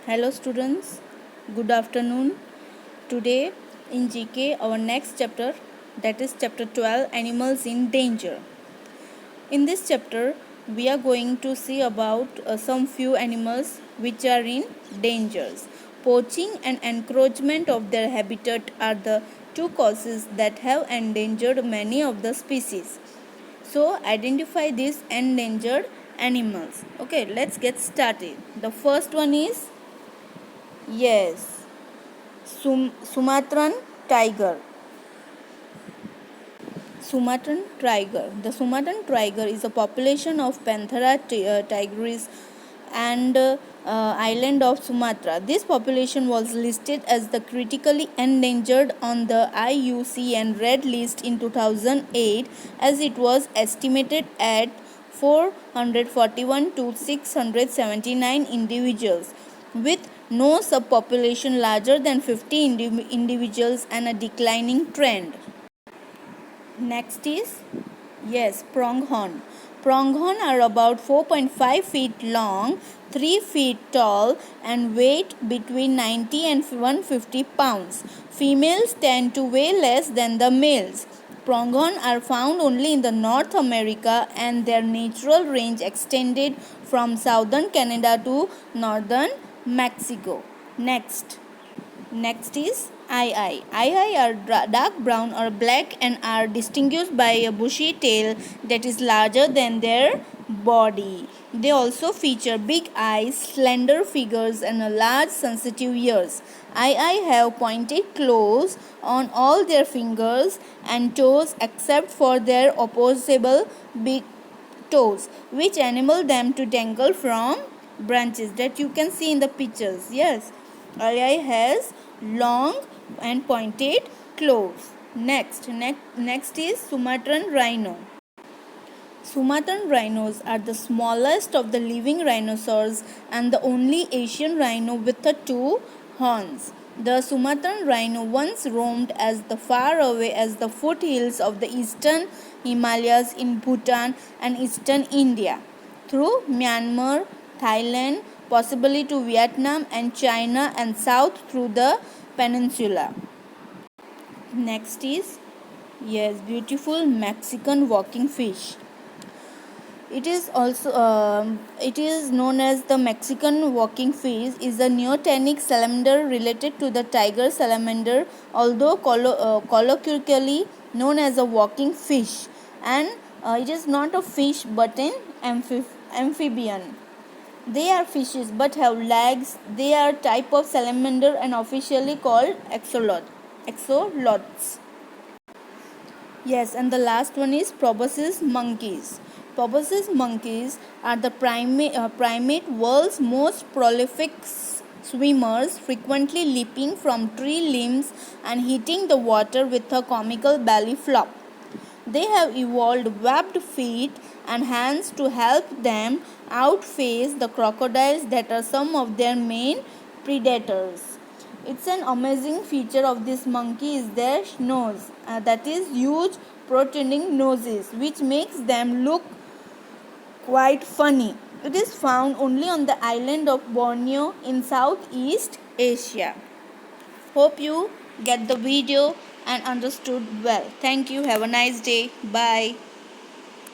Hello students, good afternoon. Today in GK our next chapter, that is chapter 12, Animals in Danger. In this chapter we are going to see about some few animals which are in dangers. Poaching and encroachment of their habitat are the two causes that have endangered many of the species. So identify these endangered animals. Okay, let's get started. The first one is, yes, Sumatran tiger. Sumatran tiger. The Sumatran tiger is a population of Panthera tigris and island of Sumatra. This population was listed as the critically endangered on the IUCN Red List in 2008, as it was estimated at 441 to 679 individuals, with no subpopulation larger than 50 individuals and a declining trend. Next is, yes, pronghorn. Pronghorn are about 4.5 feet long, 3 feet tall, and weight between 90 and 150 pounds. Females tend to weigh less than the males. Pronghorn are found only in the North America, and their natural range extended from southern Canada to northern Mexico. Next is ii. Ii are dark brown or black and are distinguished by a bushy tail that is larger than their body. They also feature big eyes, slender figures, and a large sensitive ears. Ii have pointed claws on all their fingers and toes except for their opposable big toes, which enable them to dangle from branches, that you can see in the pictures. Yes, ii has long and pointed claws. Next is Sumatran rhino. Sumatran rhinos are the smallest of the living rhinoceros and the only Asian rhino with the two horns. The Sumatran rhino once roamed as far away as the foothills of the eastern Himalayas in Bhutan and eastern India, through Myanmar, Thailand, possibly to Vietnam and China, and south through the peninsula. Next is, yes, beautiful Mexican walking fish. It is known as the Mexican walking fish. Is a neotenic salamander related to the tiger salamander, although colloquially known as a walking fish, and it is not a fish but an amphibian. They are fishes but have legs. They are type of salamander and officially called axolots. Yes, and the last one is proboscis monkeys. Proboscis monkeys are the primate world's most prolific swimmers, frequently leaping from tree limbs and hitting the water with a comical belly flop. They have evolved webbed feet and hands to help them outface the crocodiles that are some of their main predators. It's an amazing feature of this monkey is their nose, that is huge protruding noses, which makes them look quite funny. It is found only on the island of Borneo in Southeast Asia. Hope you get the video and understood well. Thank you. Have a nice day. Bye.